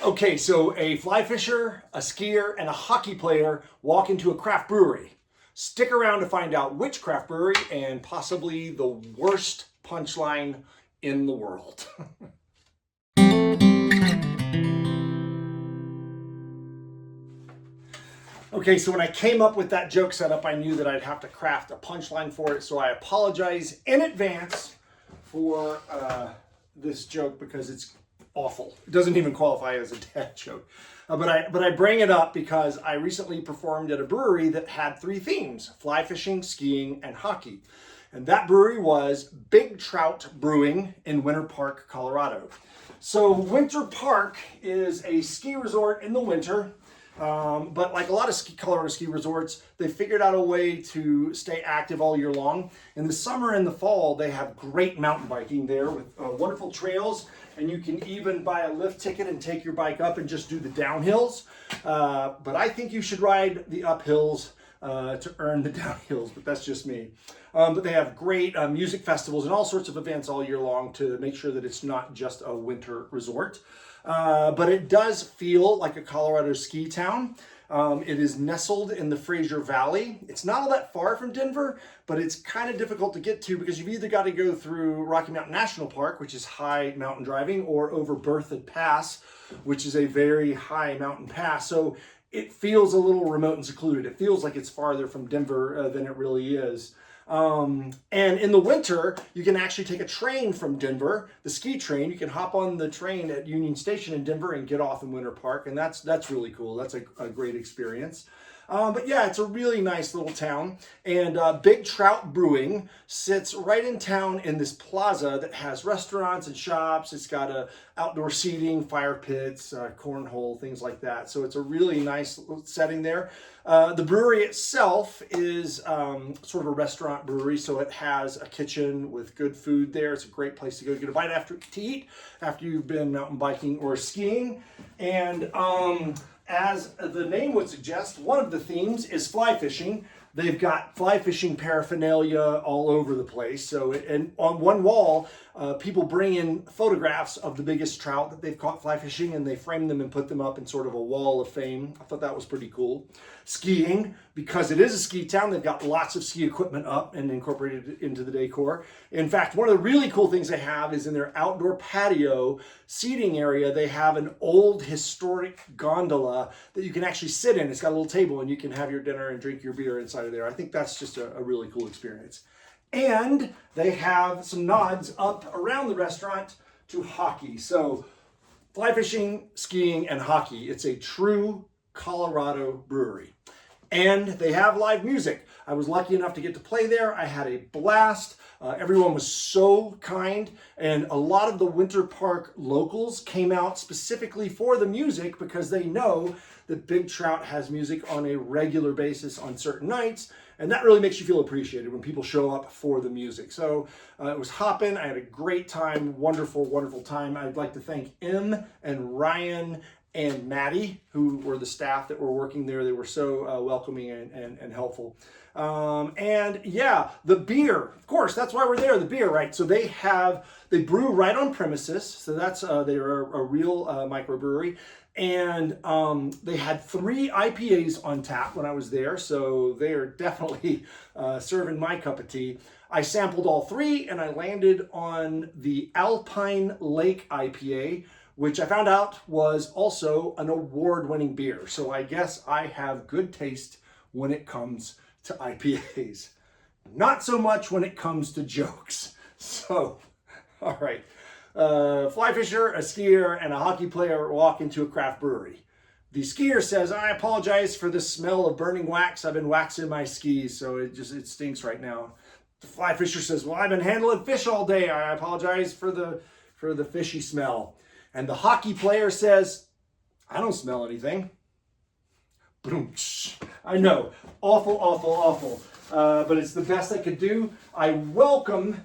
Okay, so a fly fisher, a skier, and a hockey player walk into a craft brewery. Stick around to find out which craft brewery and possibly the worst punchline in the world. Okay, so when I came up with that joke setup, I knew that I'd have to craft a punchline for it, so I apologize in advance for this joke because it's awful. It doesn't even qualify as a dad joke. But I bring it up because I recently performed at a brewery that had three themes: fly fishing, skiing, and hockey. And that brewery was Big Trout Brewing in Winter Park, Colorado. So Winter Park is a ski resort in the winter. But like a lot of Colorado ski resorts, they figured out a way to stay active all year long. In the summer and the fall, they have great mountain biking there with wonderful trails, and you can even buy a lift ticket and take your bike up and just do the downhills. But I think you should ride the uphills to earn the downhills, but that's just me. But they have great music festivals and all sorts of events all year long to make sure that it's not just a winter resort. But it does feel like a Colorado ski town. It is nestled in the Fraser Valley. It's not all that far from Denver, but it's kind of difficult to get to because you've either got to go through Rocky Mountain National Park, which is high mountain driving, or over Berthoud Pass, which is a very high mountain pass. So it feels a little remote and secluded. It feels like it's farther from Denver than it really is. And in the winter, you can actually take a train from Denver, the ski train. You can hop on the train at Union Station in Denver and get off in Winter Park, and that's really cool. That's a great experience. But yeah, it's a really nice little town. And Big Trout Brewing sits right in town in this plaza that has restaurants and shops. It's got outdoor seating, fire pits, cornhole, things like that. So it's a really nice setting there. The brewery itself is sort of a restaurant brewery, so it has a kitchen with good food there. It's a great place to go get a bite to eat after you've been mountain biking or skiing. And as the name would suggest, one of the themes is fly fishing. They've got fly fishing paraphernalia all over the place. So, and on one wall, people bring in photographs of the biggest trout that they've caught fly fishing, and they frame them and put them up in sort of a wall of fame. I thought that was pretty cool. Skiing, because it is a ski town, they've got lots of ski equipment up and incorporated into the decor. In fact, one of the really cool things they have is in their outdoor patio seating area, they have an old historic gondola that you can actually sit in. It's got a little table and you can have your dinner and drink your beer inside of there. I think that's just a really cool experience. And they have some nods up around the restaurant to hockey. So fly fishing, skiing, and hockey. It's a true Colorado brewery. And they have live music. I was lucky enough to get to play there. I had a blast. Everyone was so kind. And a lot of the Winter Park locals came out specifically for the music because they know that Big Trout has music on a regular basis on certain nights. And that really makes you feel appreciated when people show up for the music. So it was hopping. I had a great time. Wonderful, wonderful time. I'd like to thank Em and Ryan and Maddie, who were the staff that were working there. They were so welcoming and helpful. And yeah, the beer, of course, that's why we're there, the beer, right? So they brew right on premises. So that's, they're a real microbrewery. And they had 3 IPAs on tap when I was there. So they are definitely serving my cup of tea. I sampled all 3 and I landed on the Alpine Lake IPA, which I found out was also an award-winning beer. So I guess I have good taste when it comes to IPAs. Not so much when it comes to jokes. So, all right. Fly fisher, a skier, and a hockey player walk into a craft brewery. The skier says, I apologize for the smell of burning wax. I've been waxing my skis, so it stinks right now. The fly fisher says, well, I've been handling fish all day. I apologize for the fishy smell. And the hockey player says, I don't smell anything. Boom. I know, awful, awful, awful. But it's the best I could do. I welcome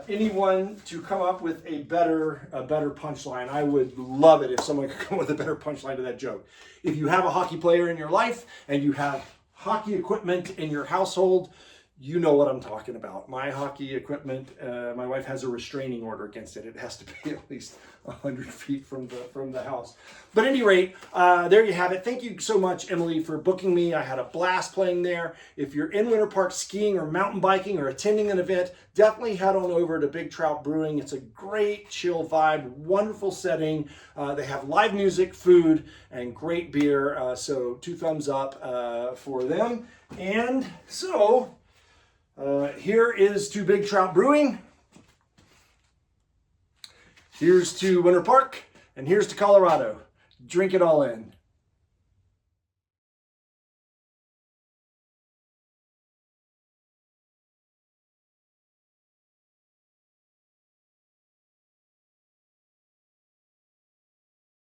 anyone to come up with a better punchline. I would love it if someone could come up with a better punchline to that joke. If you have a hockey player in your life and you have hockey equipment in your household, you know what I'm talking about. My hockey equipment, my wife has a restraining order against it. It has to be at least 100 feet from the house. But at any rate, there you have it. Thank you so much, Emily, for booking me. I had a blast playing there. If you're in Winter Park skiing or mountain biking or attending an event, definitely head on over to Big Trout Brewing. It's a great chill vibe, wonderful setting. They have live music, food, and great beer. So 2 thumbs up for them. And so here is to Big Trout Brewing. Here's to Winter Park, and here's to Colorado. Drink it all in.